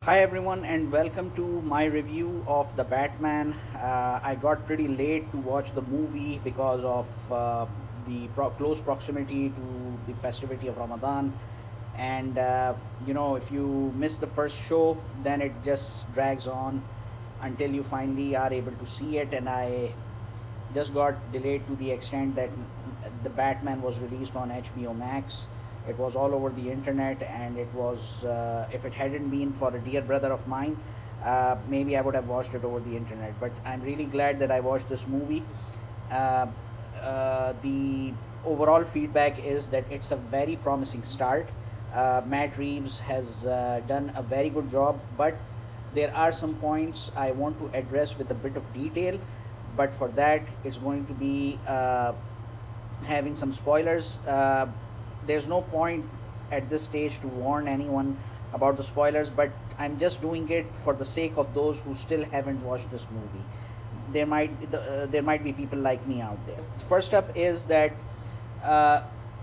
Hi everyone and welcome to my review of the Batman. I got pretty late to watch the movie because of the close proximity to the festivity of Ramadan. And if you miss the first show, then it just drags on until you finally are able to see it. And I just got delayed to the extent that the Batman was released on HBO Max. It was all over the internet, and it was if it hadn't been for a dear brother of mine, maybe I would have watched it over the internet. But I'm really glad that I watched this movie. Uh, the overall feedback is that it's a very promising start. Matt Reeves has done a very good job, but there are some points I want to address with a bit of detail. But for that, it's going to be having some spoilers. There's no point at this stage to warn anyone about the spoilers, but I'm just doing it for the sake of those who still haven't watched this movie. There might be people like me out there. First up is that uh,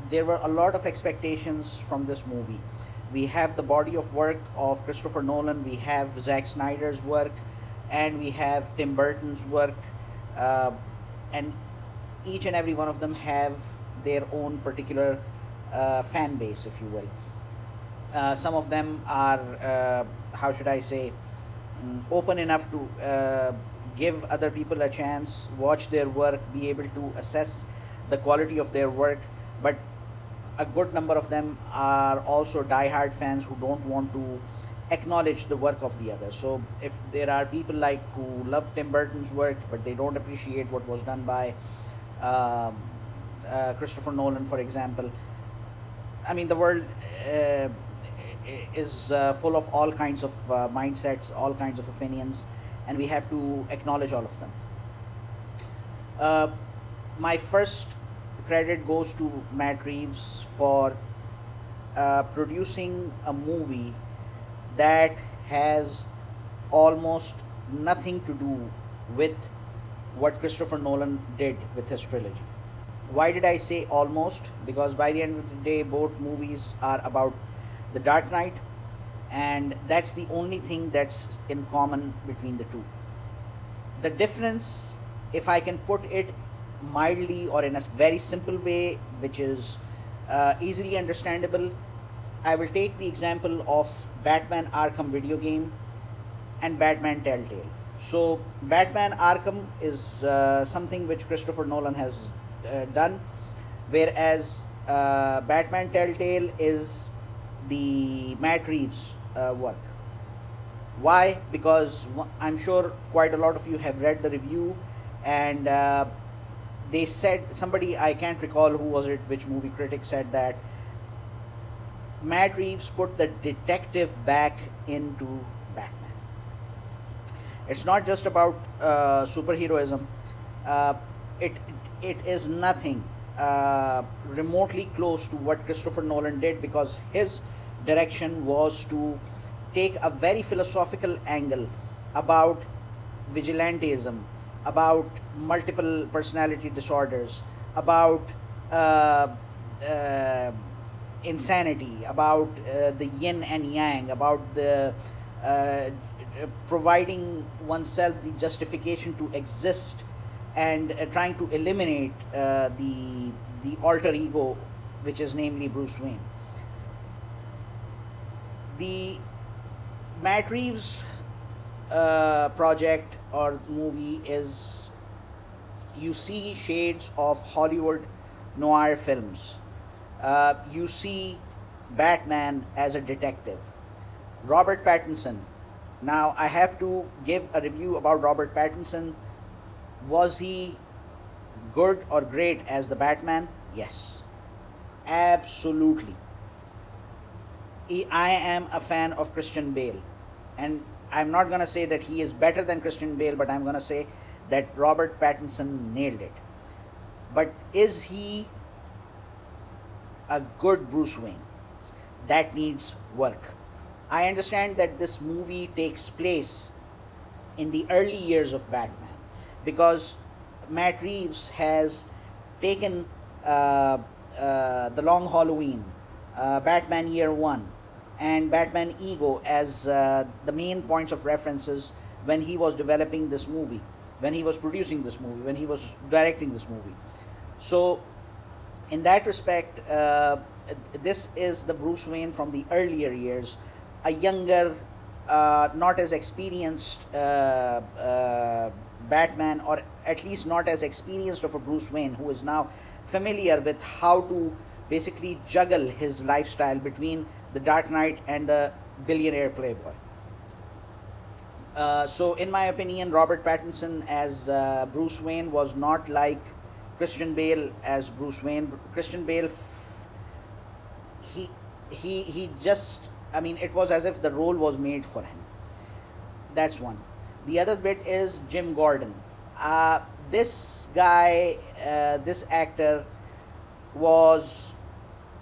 there were a lot of expectations from this movie. We have the body of work of Christopher Nolan, we have Zack Snyder's work, and we have Tim Burton's work, uh, and each and every one of them have their own particular fan base, if you will. Some of them are, how should I say, open enough to give other people a chance, watch their work, be able to assess the quality of their work. But a good number of them are also die-hard fans who don't want to acknowledge the work of the other. So if there are people like who love Tim Burton's work, but they don't appreciate what was done by um, Christopher Nolan, for example, I mean, the world uh, is full of all kinds of mindsets, all kinds of opinions, and we have to acknowledge all of them. Uh, my first credit goes to Matt Reeves for producing a movie that has almost nothing to do with what Christopher Nolan did with his trilogy. Why did I say almost? Because by the end of the day, both movies are about the Dark Knight, and that's the only thing that's in common between the two. The difference, if I can put it mildly or in a very simple way, which is easily understandable, I will take the example of Batman Arkham video game and Batman Telltale. So, Batman Arkham is something which Christopher Nolan has done, whereas Batman Telltale is the Matt Reeves work. Why? Because I'm sure quite a lot of you have read the review, and they said, somebody, I can't recall who was it, which movie critic said that Matt Reeves put the detective back into Batman. It's not just about superheroism. Uh, it it is nothing remotely close to what Christopher Nolan did, because his direction was to take a very philosophical angle about vigilantism, about multiple personality disorders, about uh, uh, insanity, about the yin and yang, about the uh, providing oneself the justification to exist, and trying to eliminate the alter ego, which is namely Bruce Wayne. The Matt Reeves project or movie is, you see shades of Hollywood noir films. You see Batman as a detective. Robert Pattinson. Now, I have to give a review about Robert Pattinson. Was he good or great as the Batman? Yes, absolutely. I am a fan of Christian Bale, and I'm not gonna say that he is better than Christian Bale, but I'm gonna say that Robert Pattinson nailed it. But is he a good Bruce Wayne? That needs work. I understand that this movie takes place in the early years of Batman, because Matt Reeves has taken the Long Halloween, Batman Year One, and Batman ego as the main points of references when he was developing this movie, when he was producing this movie, when he was directing this movie. So, in that respect, this is the Bruce Wayne from the earlier years, a younger, not as experienced Batman, or at least not as experienced of a Bruce Wayne, who is now familiar with how to basically juggle his lifestyle between the Dark Knight and the billionaire playboy. So, in my opinion, Robert Pattinson as Bruce Wayne was not like Christian Bale as Bruce Wayne. Christian Bale, he he just, I mean, it was as if the role was made for him. That's one. The other bit is Jim Gordon. This guy, this actor, was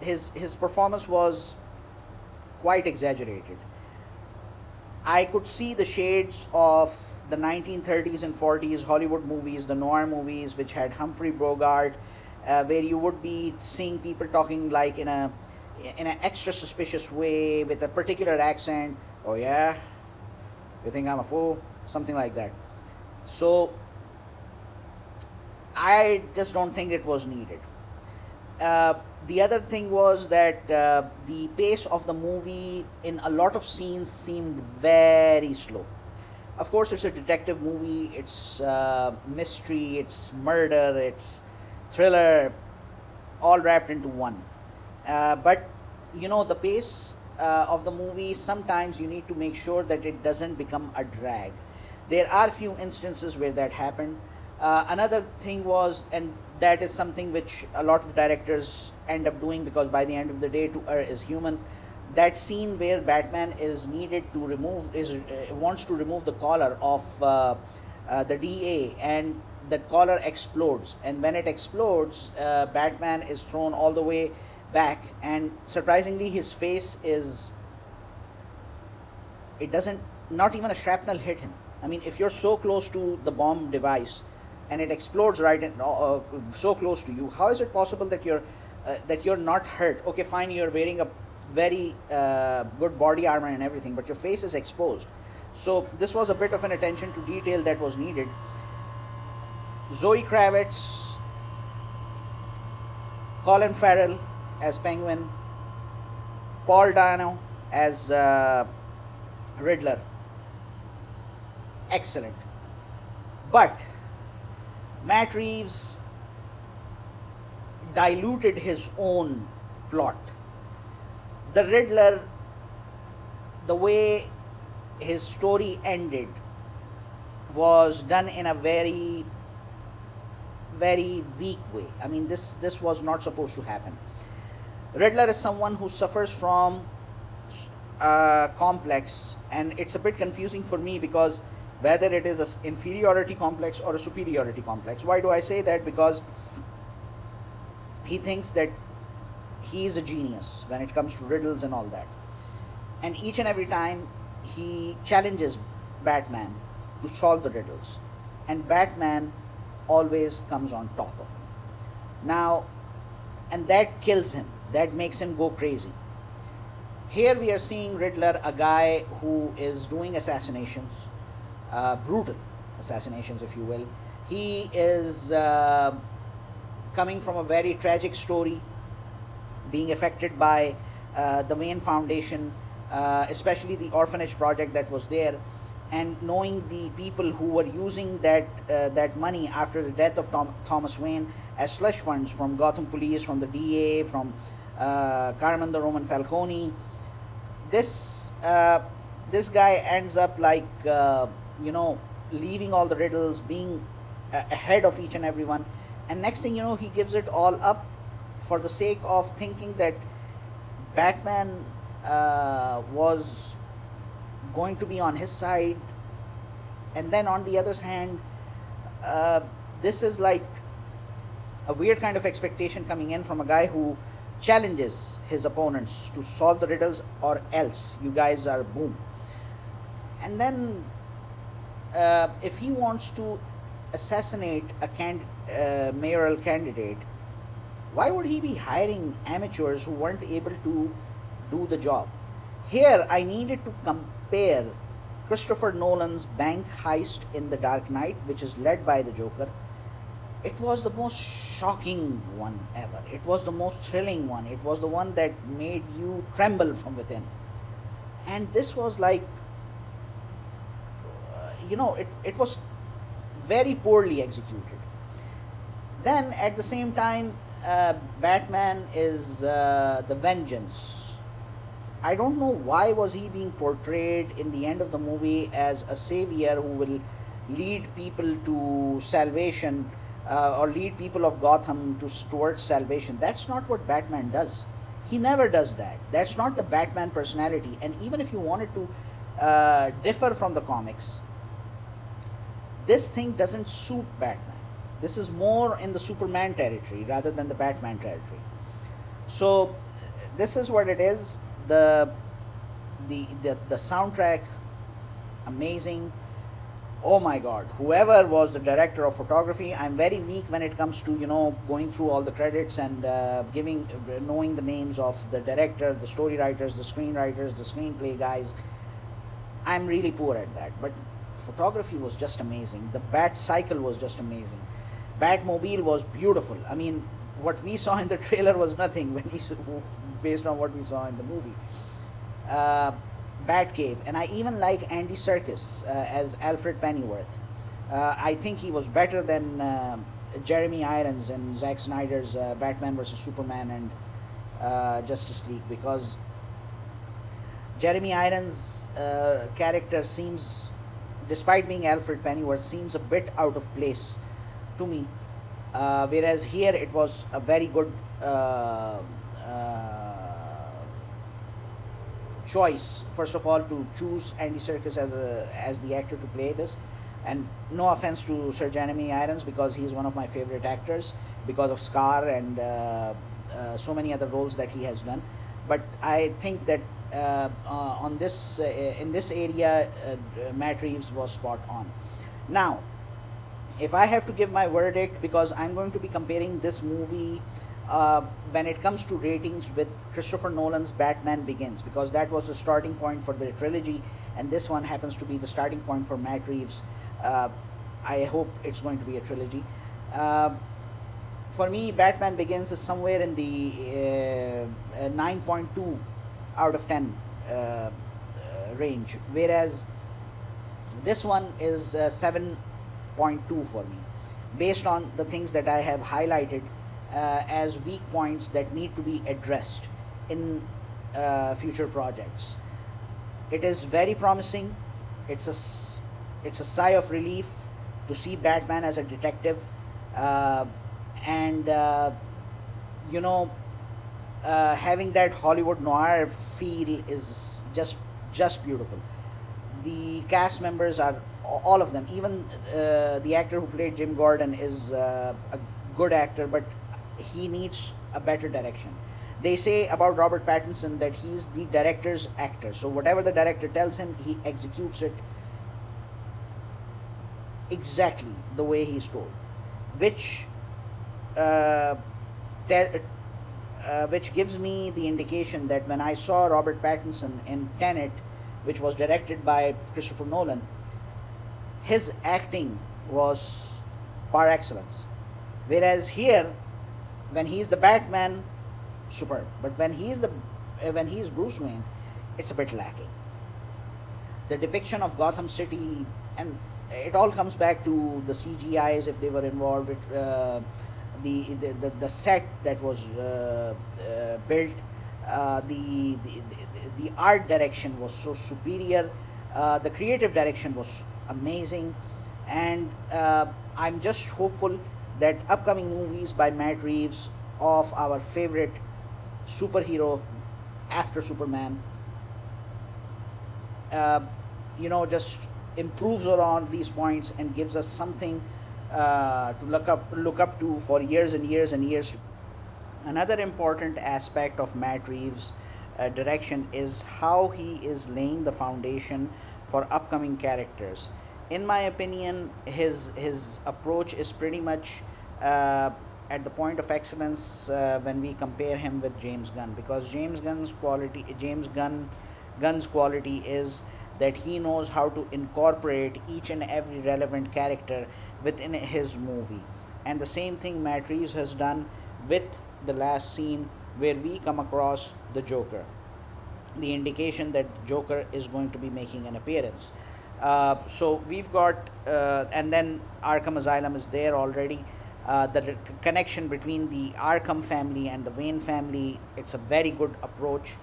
his performance was quite exaggerated. I could see the shades of the 1930s and 40s Hollywood movies, the noir movies, which had Humphrey Bogart, where you would be seeing people talking like in an extra suspicious way with a particular accent. Oh yeah, you think I'm a fool? Something like that. So I just don't think it was needed. The other thing was that the pace of the movie in a lot of scenes seemed very slow. Of course, it's a detective movie, it's mystery, it's murder, it's thriller, all wrapped into one. But you know, the pace of the movie, sometimes you need to make sure that it doesn't become a drag. There are few instances where that happened. Another thing was, and that is something which a lot of directors end up doing, because by the end of the day, to err is human. That scene where Batman is needed to remove, wants to remove the collar of the DA, and that collar explodes, and when it explodes, Batman is thrown all the way back, and surprisingly his face is, it doesn't, not even a shrapnel hit him. I mean, if you're so close to the bomb device and it explodes right so close to you, how is it possible that you're not hurt? Okay, fine, you're wearing a very good body armor and everything, but your face is exposed. So this was a bit of an attention to detail that was needed. Zoe Kravitz, Colin Farrell as Penguin, Paul Dano as Riddler, excellent. But Matt Reeves diluted his own plot. The Riddler, the way his story ended, was done in a very, very weak way. I mean, this was not supposed to happen. Riddler is someone who suffers from complex, and it's a bit confusing for me, because whether it is an inferiority complex or a superiority complex. Why do I say that? Because he thinks that he is a genius when it comes to riddles and all that. And each and every time he challenges Batman to solve the riddles, and Batman always comes on top of him. Now, and that kills him, that makes him go crazy. Here we are seeing Riddler, a guy who is doing assassinations, brutal assassinations, if you will. He is coming from a very tragic story, being affected by the Wayne Foundation, especially the orphanage project that was there, and knowing the people who were using that money after the death of Thomas Wayne as slush funds from Gotham Police, from the DA, from Carmen the Roman Falcone. This guy ends up like leaving all the riddles, being ahead of each and every one, and next thing you know, he gives it all up for the sake of thinking that Batman was going to be on his side. And then on the other hand, this is like a weird kind of expectation coming in from a guy who challenges his opponents to solve the riddles, or else you guys are boom. And then if he wants to assassinate a mayoral candidate, why would he be hiring amateurs who weren't able to do the job? Here, I needed to compare Christopher Nolan's bank heist in The Dark Knight, which is led by the Joker. It was the most shocking one ever. It was the most thrilling one. It was the one that made you tremble from within. And this was like, it was very poorly executed. Then at the same time, Batman is the vengeance. I don't know why was he being portrayed in the end of the movie as a savior who will lead people to salvation, or lead people of Gotham towards salvation. That's not what Batman does. He never does that. That's not the Batman personality. And even if you wanted to differ from the comics, this thing doesn't suit Batman. This is more in the Superman territory rather than the Batman territory. So this is what it is. The soundtrack, amazing. Oh my god, whoever was the director of photography, I'm very weak when it comes to going through all the credits and knowing the names of the director, the story writers, the screenwriters, the screenplay guys. I'm really poor at that, but photography was just amazing. The Bat Cycle was just amazing. Batmobile was beautiful. I mean, what we saw in the trailer was nothing based on what we saw in the movie. Uh, Batcave, and I even like Andy Serkis as Alfred Pennyworth. I think he was better than Jeremy Irons in Zack Snyder's Batman vs Superman and Justice League, because Jeremy Irons' character seems, despite being Alfred Pennyworth, seems a bit out of place to me. Whereas here it was a very good choice. First of all, to choose Andy Serkis as the actor to play this, and no offense to Sir Jeremy Irons, because he's one of my favorite actors because of Scar and so many other roles that he has done. But I think that on this in this area, Matt Reeves was spot on. Now, if I have to give my verdict, because I'm going to be comparing this movie when it comes to ratings with Christopher Nolan's Batman Begins, because that was the starting point for the trilogy, and this one happens to be the starting point for Matt Reeves. I hope it's going to be a trilogy. For me, Batman Begins is somewhere in the 9.2 out of 10 range, whereas this one is 7.2 for me, based on the things that I have highlighted as weak points that need to be addressed in future projects. It is very promising. It's a sigh of relief to see Batman as a detective, and you know, having that Hollywood noir feel is just beautiful. The cast members are all of them. Even the actor who played Jim Gordon is a good actor, but he needs a better direction. They say about Robert Pattinson that he's the director's actor. So whatever the director tells him, he executes it exactly the way he's told, which te- which gives me the indication that when I saw Robert Pattinson in Tenet, which was directed by Christopher Nolan, his acting was par excellence. Whereas here, when he's the Batman, superb. But when he's Bruce Wayne, it's a bit lacking. The depiction of Gotham City, and it all comes back to the CGIs if they were involved. The set that was built, the art direction was so superior. The creative direction was amazing, and I'm just hopeful that upcoming movies by Matt Reeves of our favorite superhero after Superman, uh, just improves on these points and gives us something to look up to for years and years and years. Another important aspect of Matt Reeves' direction is how he is laying the foundation for upcoming characters. In my opinion, his approach is pretty much at the point of excellence when we compare him with James Gunn, because James Gunn Gunn's quality is that he knows how to incorporate each and every relevant character within his movie. And the same thing Matt Reeves has done with the last scene where we come across the Joker, the indication that Joker is going to be making an appearance. So we've got, and then Arkham Asylum is there already. The connection between the Arkham family and the Wayne family, it's a very good approach.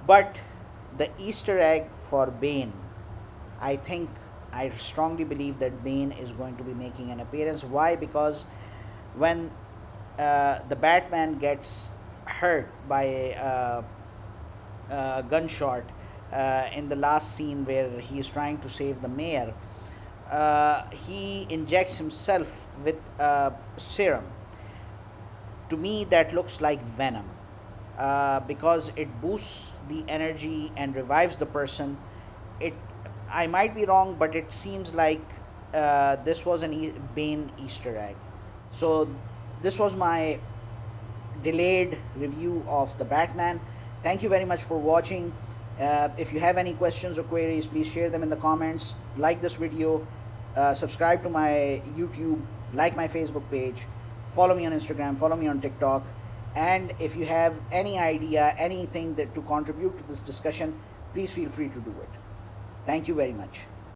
But the Easter egg for Bane, I think, I strongly believe that Bane is going to be making an appearance. Why? Because when the Batman gets hurt by a gunshot in the last scene where he is trying to save the mayor, he injects himself with a serum. To me, that looks like venom, because it boosts the energy and revives the person. It, I might be wrong, but it seems like this was an Bane Easter egg. So this was my delayed review of the Batman. Thank you very much for watching. If you have any questions or queries, please share them in the comments. Like this video, subscribe to my YouTube, like my Facebook page, follow me on Instagram, follow me on TikTok. And if you have any idea, anything that to contribute to this discussion, please feel free to do it. Thank you very much.